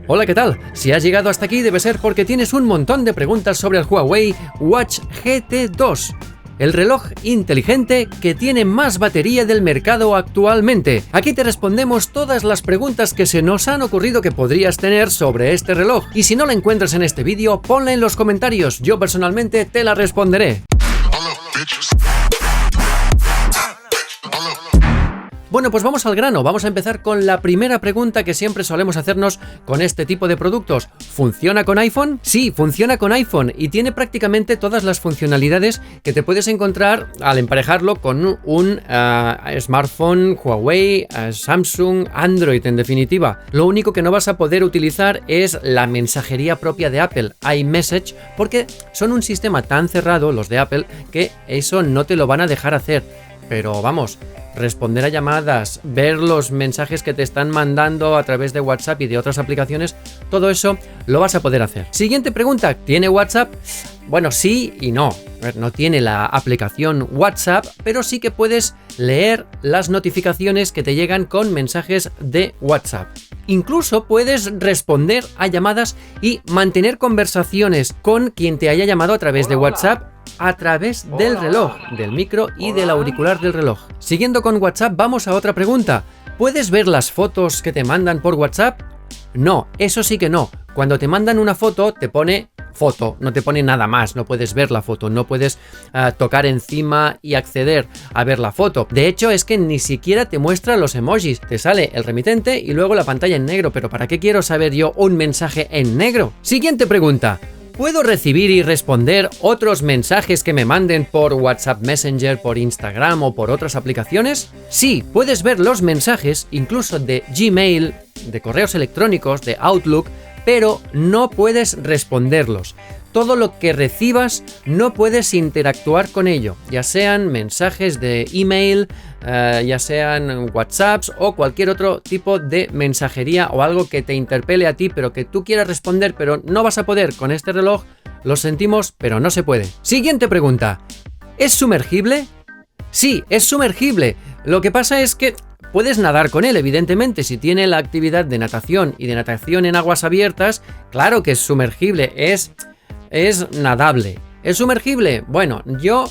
Hola, ¿qué tal? Si has llegado hasta aquí debe ser porque tienes un montón de preguntas sobre el Huawei Watch GT 2. El reloj inteligente que tiene más batería del mercado actualmente. Aquí te respondemos todas las preguntas que se nos han ocurrido que podrías tener sobre este reloj. Y si no la encuentras en este vídeo, ponla en los comentarios. Yo personalmente te la responderé. Bueno, pues vamos al grano. Vamos a empezar con la primera pregunta que siempre solemos hacernos con este tipo de productos. ¿Funciona con iPhone? Sí, funciona con iPhone y tiene prácticamente todas las funcionalidades que te puedes encontrar al emparejarlo con un smartphone, Huawei, Samsung, Android en definitiva. Lo único que no vas a poder utilizar es la mensajería propia de Apple, iMessage, porque son un sistema tan cerrado, los de Apple, que eso no te lo van a dejar hacer. Pero vamos, responder a llamadas, ver los mensajes que te están mandando a través de WhatsApp y de otras aplicaciones, todo eso lo vas a poder hacer. Siguiente pregunta, ¿tiene WhatsApp? Bueno, sí y no. No tiene la aplicación WhatsApp, pero sí que puedes leer las notificaciones que te llegan con mensajes de WhatsApp. Incluso puedes responder a llamadas y mantener conversaciones con quien te haya llamado a través de WhatsApp a través del reloj, del micro y del auricular del reloj. Siguiendo con WhatsApp, vamos a otra pregunta. ¿Puedes ver las fotos que te mandan por WhatsApp? No, eso sí que no. Cuando te mandan una foto, te pone foto, no te pone nada más, no puedes ver la foto, no puedes tocar encima y acceder a ver la foto. De hecho, es que ni siquiera te muestra los emojis, te sale el remitente y luego la pantalla en negro, pero ¿para qué quiero saber yo un mensaje en negro? Siguiente pregunta. ¿Puedo recibir y responder otros mensajes que me manden por WhatsApp Messenger, por Instagram o por otras aplicaciones? Sí, puedes ver los mensajes, incluso de Gmail, de correos electrónicos, de Outlook, pero no puedes responderlos. Todo lo que recibas no puedes interactuar con ello, ya sean mensajes de email, ya sean WhatsApps o cualquier otro tipo de mensajería o algo que te interpele a ti pero que tú quieras responder pero no vas a poder con este reloj. Lo sentimos, pero no se puede. Siguiente pregunta. ¿Es sumergible? Sí, es sumergible. Lo que pasa es que puedes nadar con él, evidentemente. Si tiene la actividad de natación y de natación en aguas abiertas, claro que es sumergible, es nadable. ¿Es sumergible? Bueno, yo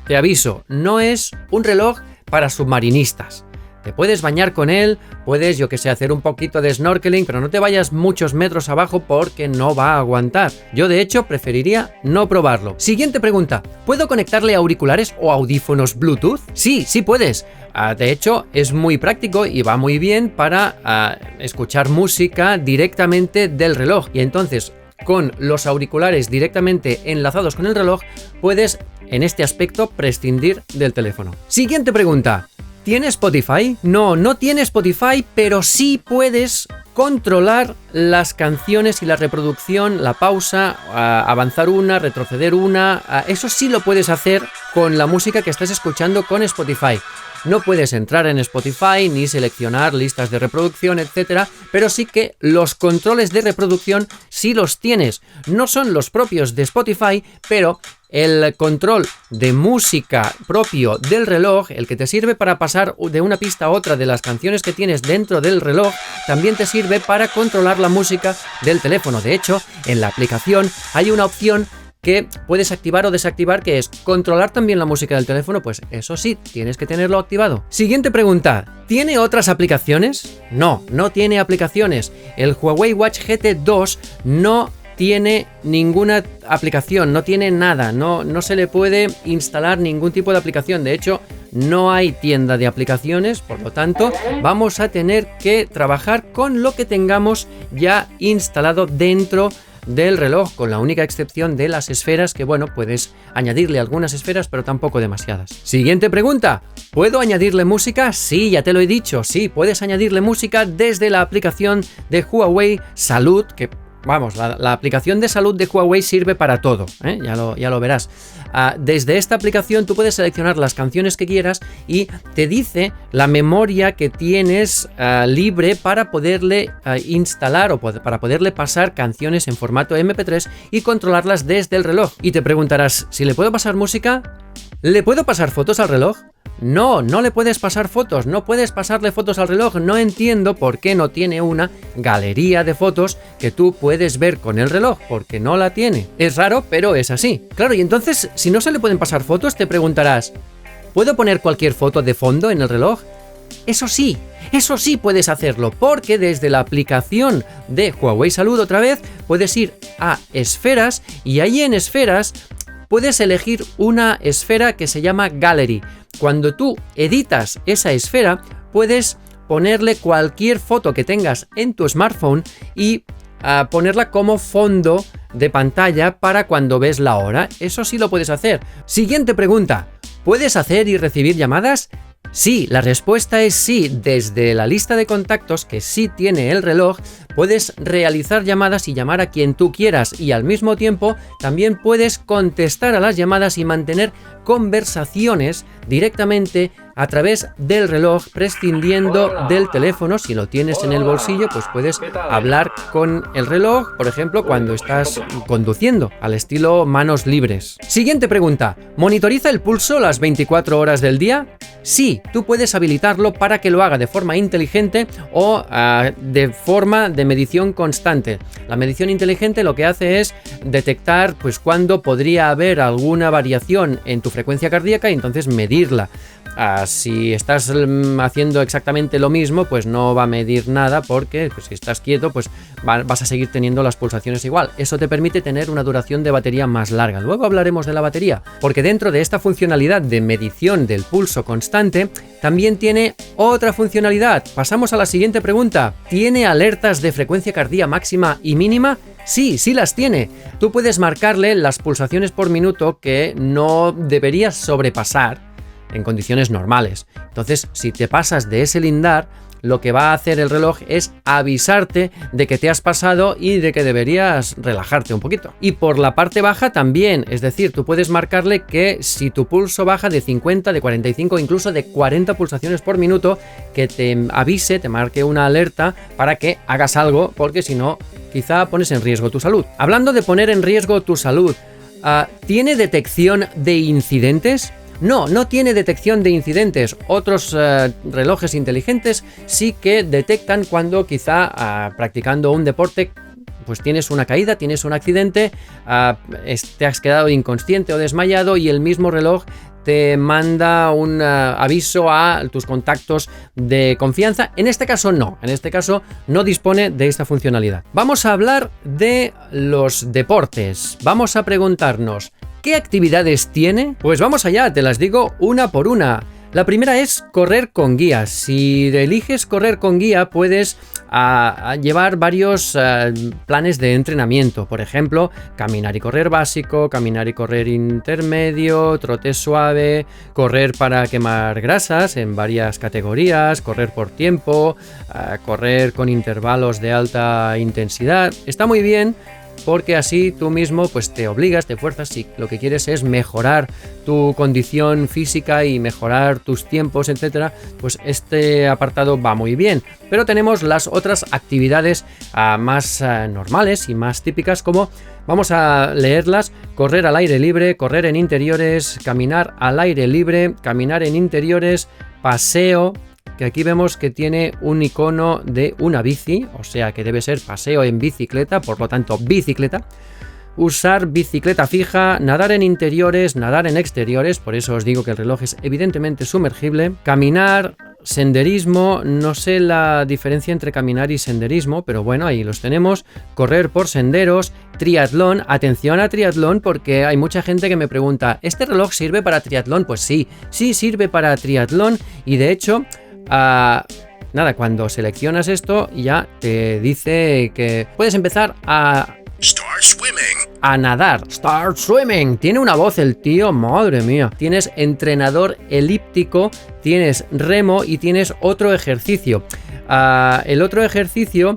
te aviso, no es un reloj para submarinistas. Te puedes bañar con él, puedes, yo que sé, hacer un poquito de snorkeling, pero no te vayas muchos metros abajo porque no va a aguantar. Yo, de hecho, preferiría no probarlo. Siguiente pregunta. ¿Puedo conectarle auriculares o audífonos Bluetooth? Sí, sí puedes. De hecho, es muy práctico y va muy bien para escuchar música directamente del reloj. Y entonces, con los auriculares directamente enlazados con el reloj, puedes, en este aspecto, prescindir del teléfono. Siguiente pregunta. ¿Tiene Spotify? No, no tiene Spotify, pero sí puedes controlar las canciones y la reproducción, la pausa, avanzar una, retroceder una. Eso sí lo puedes hacer con la música que estás escuchando con Spotify. No puedes entrar en Spotify ni seleccionar listas de reproducción, etcétera, pero sí que los controles de reproducción sí los tienes. No son los propios de Spotify, pero el control de música propio del reloj, el que te sirve para pasar de una pista a otra de las canciones que tienes dentro del reloj, también te sirve para controlar la música del teléfono. De hecho, en la aplicación hay una opción que puedes activar o desactivar, que es controlar también la música del teléfono. Pues eso sí, tienes que tenerlo activado. Siguiente pregunta. ¿Tiene otras aplicaciones? No, no tiene aplicaciones. El Huawei Watch GT 2 no tiene ninguna aplicación, no tiene nada, no se le puede instalar ningún tipo de aplicación. De hecho, no hay tienda de aplicaciones, por lo tanto, vamos a tener que trabajar con lo que tengamos ya instalado dentro del reloj, con la única excepción de las esferas, que bueno, puedes añadirle algunas esferas, pero tampoco demasiadas. Siguiente pregunta. ¿Puedo añadirle música? Sí, ya te lo he dicho, sí, puedes añadirle música desde la aplicación de Huawei Salud, que vamos, la aplicación de salud de Huawei sirve para todo, ya lo verás. Desde esta aplicación tú puedes seleccionar las canciones que quieras y te dice la memoria que tienes libre para poderle instalar o para poderle pasar canciones en formato MP3 y controlarlas desde el reloj. Y te preguntarás, ¿si le puedo pasar música? ¿Le puedo pasar fotos al reloj? No, no le puedes pasar fotos, no puedes pasarle fotos al reloj. No entiendo por qué no tiene una galería de fotos que tú puedes ver con el reloj, porque no la tiene. Es raro, pero es así. Claro, y entonces, si no se le pueden pasar fotos, te preguntarás, ¿puedo poner cualquier foto de fondo en el reloj? Eso sí puedes hacerlo, porque desde la aplicación de Huawei Salud, otra vez, puedes ir a esferas y ahí en esferas puedes elegir una esfera que se llama Gallery. Cuando tú editas esa esfera, puedes ponerle cualquier foto que tengas en tu smartphone y ponerla como fondo de pantalla para cuando ves la hora. Eso sí lo puedes hacer. Siguiente pregunta. ¿Puedes hacer y recibir llamadas? Sí, la respuesta es sí. Desde la lista de contactos que sí tiene el reloj, puedes realizar llamadas y llamar a quien tú quieras, y al mismo tiempo también puedes contestar a las llamadas y mantener conversaciones directamente a través del reloj, prescindiendo del teléfono. Si lo tienes en el bolsillo, pues puedes hablar con el reloj, por ejemplo, cuando estás conduciendo, al estilo manos libres. Siguiente pregunta. ¿Monitoriza el pulso las 24 horas del día? Sí, tú puedes habilitarlo para que lo haga de forma inteligente o de forma de medición constante. La medición inteligente lo que hace es detectar pues cuándo podría haber alguna variación en tu frecuencia cardíaca y entonces medirla. Si estás haciendo exactamente lo mismo, pues no va a medir nada, porque pues, si estás quieto, pues vas a seguir teniendo las pulsaciones igual. Eso te permite tener una duración de batería más larga. Luego hablaremos de la batería, porque dentro de esta funcionalidad de medición del pulso constante, también tiene otra funcionalidad. Pasamos a la siguiente pregunta. ¿Tiene alertas de frecuencia cardíaca máxima y mínima? Sí, sí las tiene. Tú puedes marcarle las pulsaciones por minuto que no deberías sobrepasar en condiciones normales. Entonces, si te pasas de ese lindar, lo que va a hacer el reloj es avisarte de que te has pasado y de que deberías relajarte un poquito. Y por la parte baja también, es decir, tú puedes marcarle que si tu pulso baja de 50, de 45, incluso de 40 pulsaciones por minuto, que te avise, te marque una alerta para que hagas algo, porque si no, quizá pones en riesgo tu salud. Hablando de poner en riesgo tu salud, ¿tiene detección de incidentes? No tiene detección de incidentes. Otros relojes inteligentes sí que detectan cuando quizá practicando un deporte pues tienes una caída, tienes un accidente, te has quedado inconsciente o desmayado y el mismo reloj te manda un aviso a tus contactos de confianza. En este caso no dispone de esta funcionalidad. Vamos a hablar de los deportes. Vamos a preguntarnos, ¿qué actividades tiene? Pues vamos allá, te las digo una por una. La primera es correr con guía. Si eliges correr con guía, puedes llevar varios planes de entrenamiento. Por ejemplo, caminar y correr básico, caminar y correr intermedio, trote suave, correr para quemar grasas en varias categorías, correr por tiempo, correr con intervalos de alta intensidad. Está muy bien, porque así tú mismo pues te obligas, te fuerzas. Si lo que quieres es mejorar tu condición física y mejorar tus tiempos, etcétera, pues este apartado va muy bien. Pero tenemos las otras actividades más normales y más típicas, como vamos a leerlas: correr al aire libre, correr en interiores, caminar al aire libre, caminar en interiores, paseo, que aquí vemos que tiene un icono de una bici, o sea que debe ser paseo en bicicleta, por lo tanto bicicleta. Usar bicicleta fija, nadar en interiores, nadar en exteriores, por eso os digo que el reloj es evidentemente sumergible. Caminar, senderismo, no sé la diferencia entre caminar y senderismo, pero bueno, ahí los tenemos. Correr por senderos, triatlón. Atención a triatlón, porque hay mucha gente que me pregunta, ¿este reloj sirve para triatlón? Pues sí sirve para triatlón, y de hecho cuando seleccionas esto ya te dice que puedes empezar a nadar. Start swimming. Tiene una voz el tío, madre mía. Tienes entrenador elíptico, tienes remo y tienes otro ejercicio. El otro ejercicio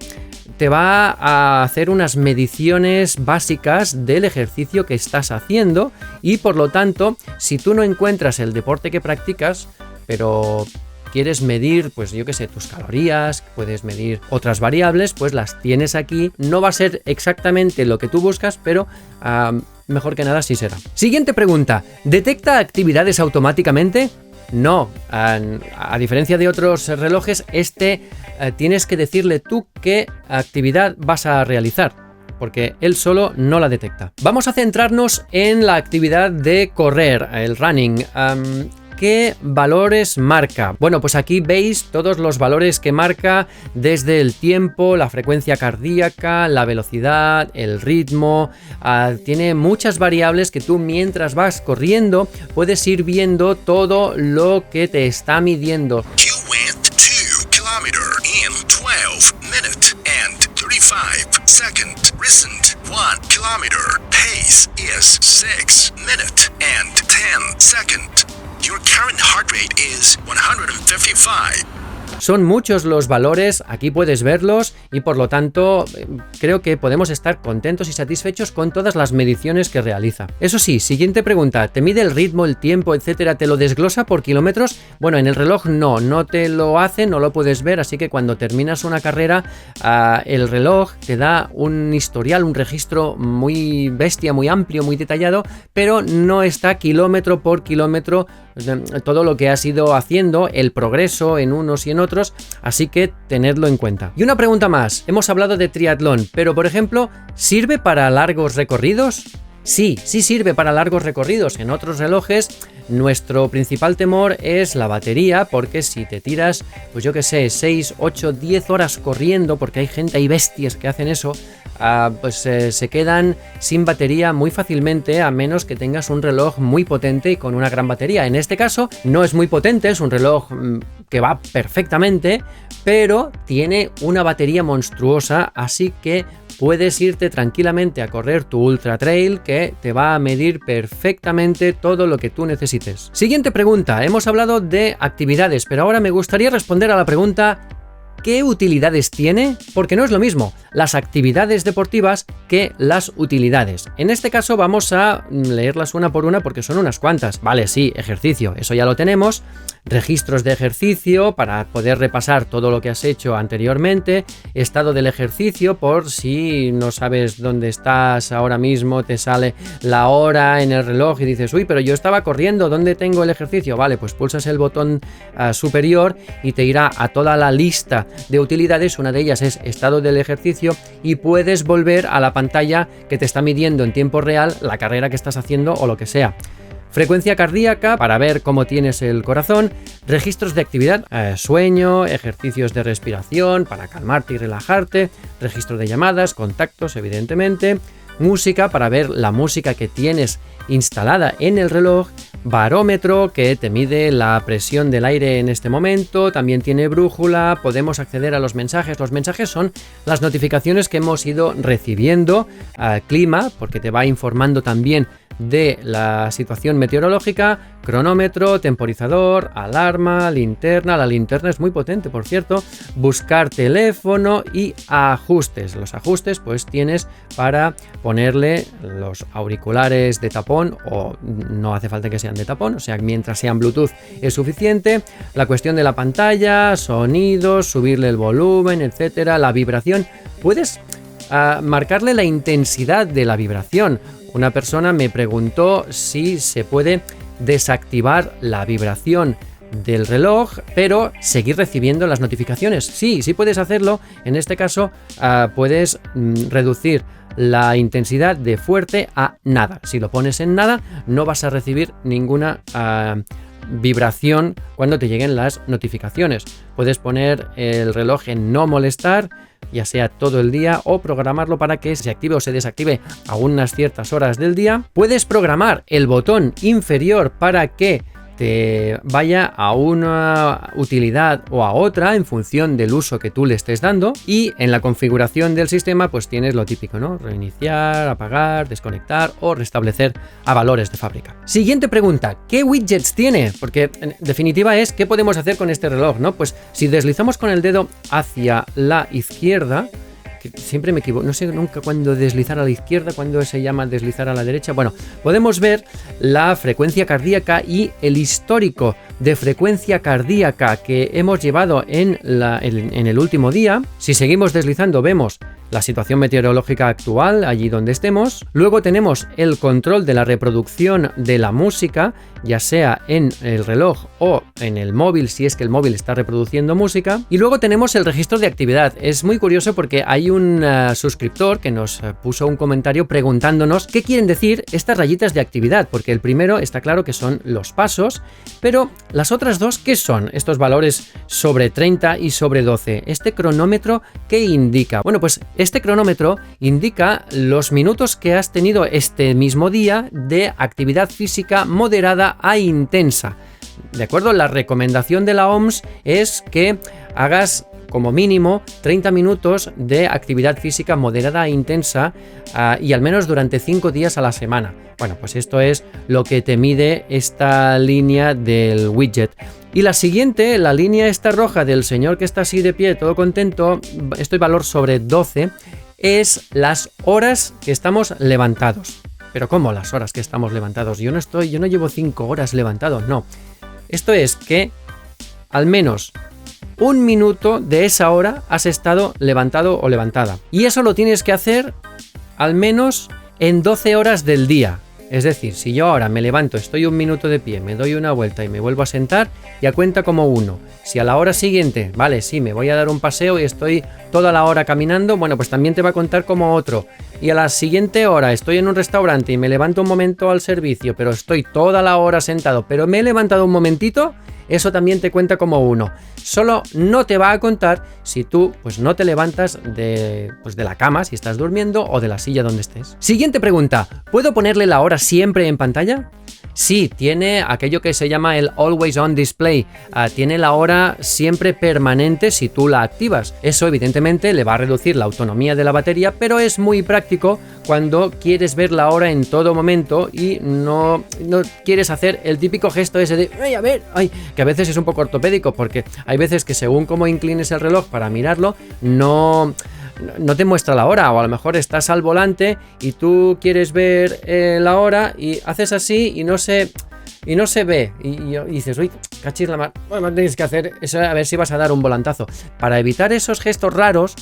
te va a hacer unas mediciones básicas del ejercicio que estás haciendo, y por lo tanto, si tú no encuentras el deporte que practicas, pero quieres medir, pues yo qué sé, tus calorías, puedes medir otras variables, pues las tienes aquí. No va a ser exactamente lo que tú buscas, pero mejor que nada sí será. Siguiente pregunta. ¿Detecta actividades automáticamente? No, a diferencia de otros relojes, tienes que decirle tú qué actividad vas a realizar, porque él solo no la detecta. Vamos a centrarnos en la actividad de correr, el running. ¿Qué valores marca? Bueno, pues aquí veis todos los valores que marca, desde el tiempo, la frecuencia cardíaca, la velocidad, el ritmo. Tiene muchas variables que tú, mientras vas corriendo, puedes ir viendo todo lo que te está midiendo. You went 2 kilometers in 12 minutes and 35 seconds. Recent 1 kilometer pace is 6 minutes and 10 seconds. Your current heart rate is 155. Son muchos los valores, aquí puedes verlos y por lo tanto creo que podemos estar contentos y satisfechos con todas las mediciones que realiza. Eso sí, siguiente pregunta, ¿te mide el ritmo, el tiempo, etcétera? ¿Te lo desglosa por kilómetros? Bueno, en el reloj no te lo hace, no lo puedes ver, así que cuando terminas una carrera, el reloj te da un historial, un registro muy bestia, muy amplio, muy detallado, pero no está kilómetro por kilómetro todo lo que has ido haciendo, el progreso en unos y en otros, así que tenedlo en cuenta. Y una pregunta más, hemos hablado de triatlón, pero por ejemplo, ¿sirve para largos recorridos? Sí sirve para largos recorridos. En otros relojes nuestro principal temor es la batería, porque si te tiras, pues yo que sé, 6, 8, 10 horas corriendo, porque hay gente, hay bestias que hacen eso, se quedan sin batería muy fácilmente, a menos que tengas un reloj muy potente y con una gran batería. En este caso no es muy potente, es un reloj que va perfectamente, pero tiene una batería monstruosa, así que puedes irte tranquilamente a correr tu ultra trail, que te va a medir perfectamente todo lo que tú necesites. Siguiente pregunta, hemos hablado de actividades, pero ahora me gustaría responder a la pregunta: ¿qué utilidades tiene? Porque no es lo mismo las actividades deportivas que las utilidades. En este caso vamos a leerlas una por una porque son unas cuantas. Vale, sí, ejercicio, eso ya lo tenemos. Registros de ejercicio para poder repasar todo lo que has hecho anteriormente. Estado del ejercicio, por si no sabes dónde estás ahora mismo, te sale la hora en el reloj y dices, uy, pero yo estaba corriendo, ¿dónde tengo el ejercicio? Vale, pues pulsas el botón superior y te irá a toda la lista de utilidades. Una de ellas es estado del ejercicio y puedes volver a la pantalla que te está midiendo en tiempo real la carrera que estás haciendo o lo que sea. Frecuencia cardíaca para ver cómo tienes el corazón, registros de actividad, sueño, ejercicios de respiración para calmarte y relajarte, registro de llamadas, contactos evidentemente, música para ver la música que tienes instalada en el reloj, barómetro que te mide la presión del aire en este momento, también tiene brújula, podemos acceder a los mensajes. Los mensajes son las notificaciones que hemos ido recibiendo, clima, porque te va informando también de la situación meteorológica, cronómetro, temporizador, alarma, linterna. La linterna es muy potente, por cierto. Buscar teléfono y ajustes. Los ajustes pues tienes para ponerle los auriculares de tapón, o no hace falta que sean de tapón, o sea, mientras sean Bluetooth es suficiente. La cuestión de la pantalla, sonidos, subirle el volumen, etcétera. La vibración, puedes marcarle la intensidad de la vibración. Una persona me preguntó si se puede desactivar la vibración del reloj, pero seguir recibiendo las notificaciones. Sí puedes hacerlo. En este caso, puedes reducir la intensidad de fuerte a nada. Si lo pones en nada, no vas a recibir ninguna vibración cuando te lleguen las notificaciones. Puedes poner el reloj en no molestar, ya sea todo el día, o programarlo para que se active o se desactive a unas ciertas horas del día. Puedes programar el botón inferior para que te vaya a una utilidad o a otra en función del uso que tú le estés dando, y en la configuración del sistema pues tienes lo típico, ¿no? Reiniciar, apagar, desconectar o restablecer a valores de fábrica. Siguiente pregunta, ¿qué widgets tiene? Porque en definitiva es ¿qué podemos hacer con este reloj, ¿no? Pues si deslizamos con el dedo hacia la izquierda, que siempre me equivoco, no sé nunca cuándo deslizar a la izquierda, cuándo se llama deslizar a la derecha. Bueno, podemos ver la frecuencia cardíaca y el histórico de frecuencia cardíaca que hemos llevado en el último día. Si seguimos deslizando vemos la situación meteorológica actual allí donde estemos. Luego tenemos el control de la reproducción de la música, ya sea en el reloj o en el móvil, si es que el móvil está reproduciendo música. Y luego tenemos el registro de actividad. Es muy curioso porque hay un suscriptor que nos puso un comentario preguntándonos qué quieren decir estas rayitas de actividad, porque el primero está claro que son los pasos, pero las otras dos, ¿qué son? Estos valores sobre 30 y sobre 12. ¿Este cronómetro qué indica? Bueno, pues este cronómetro indica los minutos que has tenido este mismo día de actividad física moderada a intensa. ¿De acuerdo? La recomendación de la OMS es que hagas como mínimo 30 minutos de actividad física moderada e intensa y al menos durante 5 días a la semana. Bueno, pues esto es lo que te mide esta línea del widget. Y la siguiente, la línea esta roja del señor que está así de pie, todo contento, esto es valor sobre 12, es las horas que estamos levantados. Pero ¿cómo las horas que estamos levantados? Yo no llevo 5 horas levantado, no. Esto es que al menos 1 minuto de esa hora has estado levantado o levantada. Y eso lo tienes que hacer al menos en 12 horas del día. Es decir, si yo ahora me levanto, estoy 1 minuto de pie, me doy una vuelta y me vuelvo a sentar, ya cuenta como 1. Si a la hora siguiente, vale, sí, me voy a dar un paseo y estoy toda la hora caminando, bueno, pues también te va a contar como otro. Y a la siguiente hora estoy en un restaurante y me levanto un momento al servicio, pero estoy toda la hora sentado, pero me he levantado un momentito, eso también te cuenta como 1. Solo no te va a contar si tú pues no te levantas de la cama, si estás durmiendo, o de la silla donde estés. Siguiente pregunta, ¿puedo ponerle la hora siempre en pantalla? Sí, tiene aquello que se llama el Always On Display. Tiene la hora siempre permanente si tú la activas. Eso evidentemente le va a reducir la autonomía de la batería, pero es muy práctico cuando quieres ver la hora en todo momento y no quieres hacer el típico gesto ese de ¡ay, a ver! ¡Ay! Que a veces es un poco ortopédico porque hay veces que según cómo inclines el reloj para mirarlo, no te muestra la hora, o a lo mejor estás al volante y tú quieres ver la hora y haces así y no se ve y dices, uy, cachis la mar, bueno, tienes que hacer eso a ver si vas a dar un volantazo. Para evitar esos gestos raros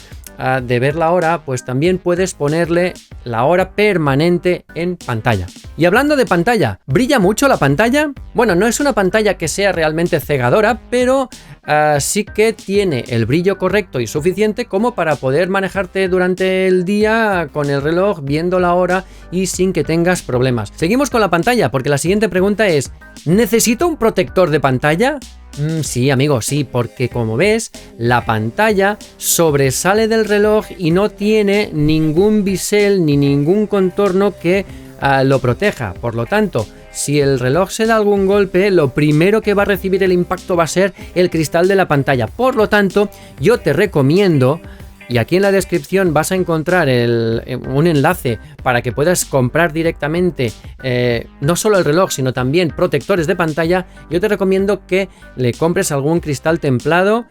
de ver la hora, pues también puedes ponerle la hora permanente en pantalla. Y hablando de pantalla, ¿brilla mucho la pantalla? Bueno, no es una pantalla que sea realmente cegadora, pero sí que tiene el brillo correcto y suficiente como para poder manejarte durante el día con el reloj, viendo la hora y sin que tengas problemas. Seguimos con la pantalla porque la siguiente pregunta es, ¿necesito un protector de pantalla? Sí, amigo, sí, porque como ves, la pantalla sobresale del reloj y no tiene ningún bisel ni ningún contorno que lo proteja. Por lo tanto, si el reloj se da algún golpe, lo primero que va a recibir el impacto va a ser el cristal de la pantalla. Por lo tanto, yo te recomiendo, y aquí en la descripción vas a encontrar un enlace para que puedas comprar directamente no solo el reloj, sino también protectores de pantalla. Yo te recomiendo que le compres algún cristal templado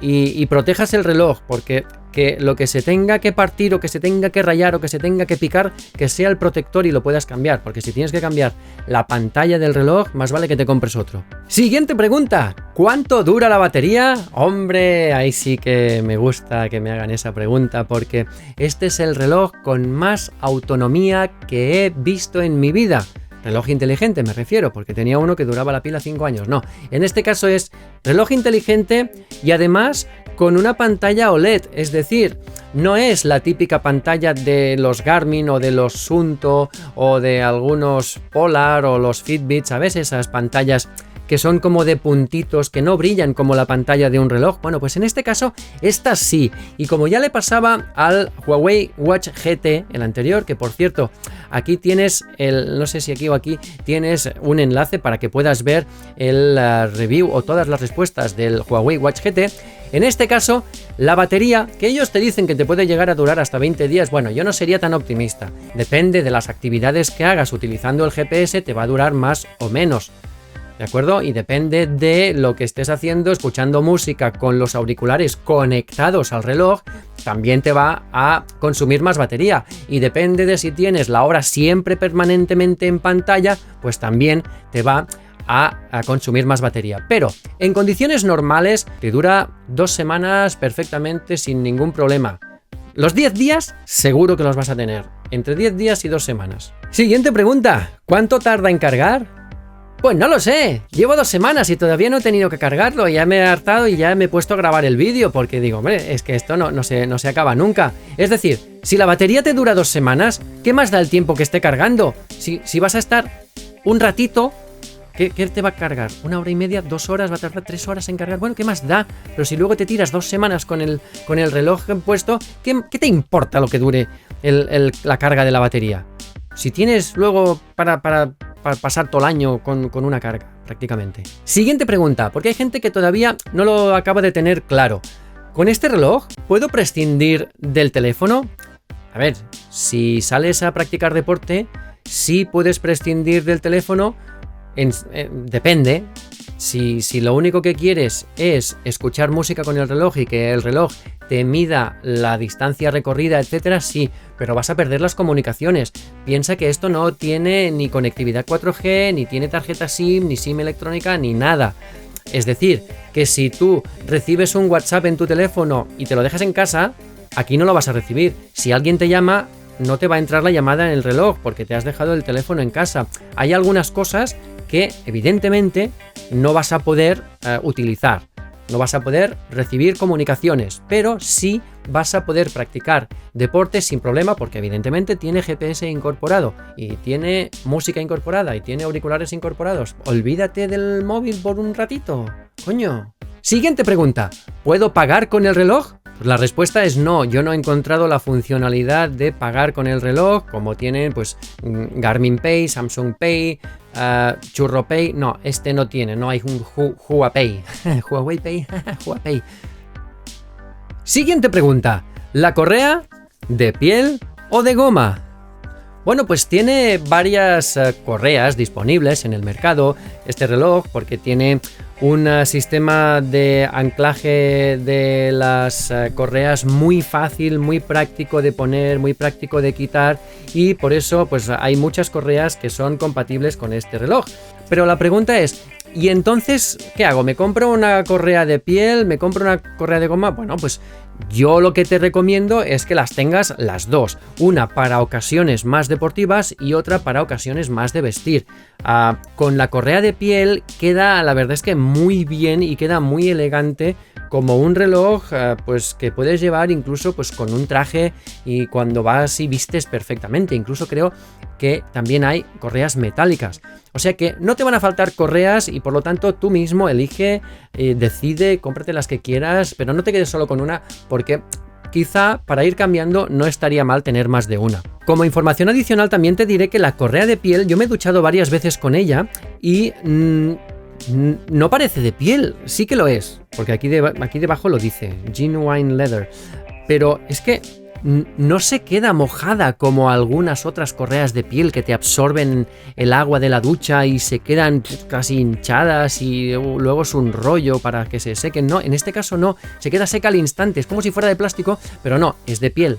y protejas el reloj, porque que lo que se tenga que partir o que se tenga que rayar o que se tenga que picar, que sea el protector y lo puedas cambiar, porque si tienes que cambiar la pantalla del reloj, más vale que te compres otro. Siguiente pregunta, ¿cuánto dura la batería? Hombre, ahí sí que me gusta que me hagan esa pregunta, porque este es el reloj con más autonomía que he visto en mi vida. Reloj inteligente me refiero, porque tenía uno que duraba la pila 5 años. No, en este caso es reloj inteligente y además con una pantalla OLED, es decir, no es la típica pantalla de los Garmin o de los Suunto o de algunos Polar o los Fitbit, ¿sabes? Esas pantallas que son como de puntitos, que no brillan como la pantalla de un reloj. Bueno, pues en este caso, esta sí. Y como ya le pasaba al Huawei Watch GT, el anterior, que por cierto, aquí tienes no sé si aquí o aquí, tienes un enlace para que puedas ver el review o todas las respuestas del Huawei Watch GT. En este caso, la batería, que ellos te dicen que te puede llegar a durar hasta 20 días, bueno, yo no sería tan optimista. Depende de las actividades que hagas utilizando el GPS, te va a durar más o menos. ¿De acuerdo? Y depende de lo que estés haciendo, escuchando música con los auriculares conectados al reloj, también te va a consumir más batería. Y depende de si tienes la hora siempre permanentemente en pantalla, pues también te va a consumir más batería. Pero en condiciones normales te dura 2 semanas perfectamente sin ningún problema. Los 10 días seguro que los vas a tener. Entre 10 días y 2 semanas. Siguiente pregunta. ¿Cuánto tarda en cargar? Pues no lo sé, llevo 2 semanas y todavía no he tenido que cargarlo, ya me he hartado y ya me he puesto a grabar el vídeo porque digo, hombre, es que esto no se acaba nunca. Es decir, si la batería te dura 2 semanas, ¿qué más da el tiempo que esté cargando? Si vas a estar un ratito, ¿qué te va a cargar? 1 hora y media, 2 horas, va a tardar 3 horas en cargar, bueno, ¿qué más da? Pero si luego te tiras 2 semanas con el reloj puesto, ¿qué te importa lo que dure la carga de la batería? Si tienes luego para pasar todo el año con una carga, prácticamente. Siguiente pregunta, porque hay gente que todavía no lo acaba de tener claro. ¿Con este reloj puedo prescindir del teléfono? A ver, si sales a practicar deporte, sí puedes prescindir del teléfono, depende. Si lo único que quieres es escuchar música con el reloj y que el reloj te mida la distancia recorrida, etcétera, sí, pero vas a perder las comunicaciones. Piensa que esto no tiene ni conectividad 4G, ni tiene tarjeta SIM, ni SIM electrónica, ni nada. Es decir, que si tú recibes un WhatsApp en tu teléfono y te lo dejas en casa, aquí no lo vas a recibir. Si alguien te llama, no te va a entrar la llamada en el reloj porque te has dejado el teléfono en casa. Hay algunas cosas que evidentemente no vas a poder utilizar, no vas a poder recibir comunicaciones, pero sí vas a poder practicar deporte sin problema porque evidentemente tiene GPS incorporado y tiene música incorporada y tiene auriculares incorporados. Olvídate del móvil por un ratito, coño. Siguiente pregunta, ¿puedo pagar con el reloj? Pues la respuesta es no, yo no he encontrado la funcionalidad de pagar con el reloj como tienen pues Garmin Pay, Samsung Pay, Churro Pay. No, este no tiene, no hay un Huawei Huawei Pay, Huawei. Siguiente pregunta, ¿la correa de piel o de goma? Bueno, pues tiene varias correas disponibles en el mercado este reloj porque tiene un sistema de anclaje de las correas muy fácil, muy práctico de poner, muy práctico de quitar y por eso pues hay muchas correas que son compatibles con este reloj. Pero la pregunta es, ¿y entonces qué hago? ¿Me compro una correa de piel? ¿Me compro una correa de goma? Bueno, pues yo lo que te recomiendo es que las tengas las dos, una para ocasiones más deportivas y otra para ocasiones más de vestir. Con la correa de piel queda, la verdad es que muy bien y queda muy elegante como un reloj pues que puedes llevar incluso pues con un traje y cuando vas y vistes perfectamente. Incluso creo que también hay correas metálicas. O sea que no te van a faltar correas y por lo tanto tú mismo elige, decide, cómprate las que quieras, pero no te quedes solo con una porque quizá para ir cambiando no estaría mal tener más de una. Como información adicional también te diré que la correa de piel, yo me he duchado varias veces con ella y no parece de piel, sí que lo es, porque aquí debajo lo dice, Genuine Leather, pero es que no se queda mojada como algunas otras correas de piel que te absorben el agua de la ducha y se quedan casi hinchadas y luego es un rollo para que se sequen. No, en este caso no, se queda seca al instante, es como si fuera de plástico, pero no, es de piel.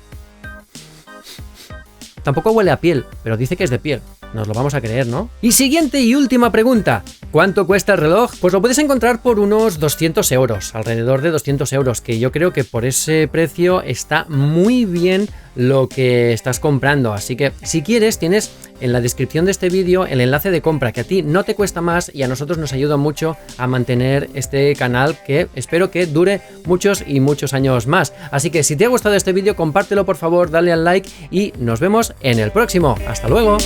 Tampoco huele a piel, pero dice que es de piel. Nos lo vamos a creer, ¿no? Y siguiente y última pregunta. ¿Cuánto cuesta el reloj? Pues lo puedes encontrar por unos 200 euros, alrededor de 200 euros, que yo creo que por ese precio está muy bien lo que estás comprando. Así que si quieres, tienes en la descripción de este vídeo el enlace de compra, que a ti no te cuesta más y a nosotros nos ayuda mucho a mantener este canal que espero que dure muchos y muchos años más. Así que si te ha gustado este vídeo, compártelo por favor, dale al like y nos vemos en el próximo. ¡Hasta luego!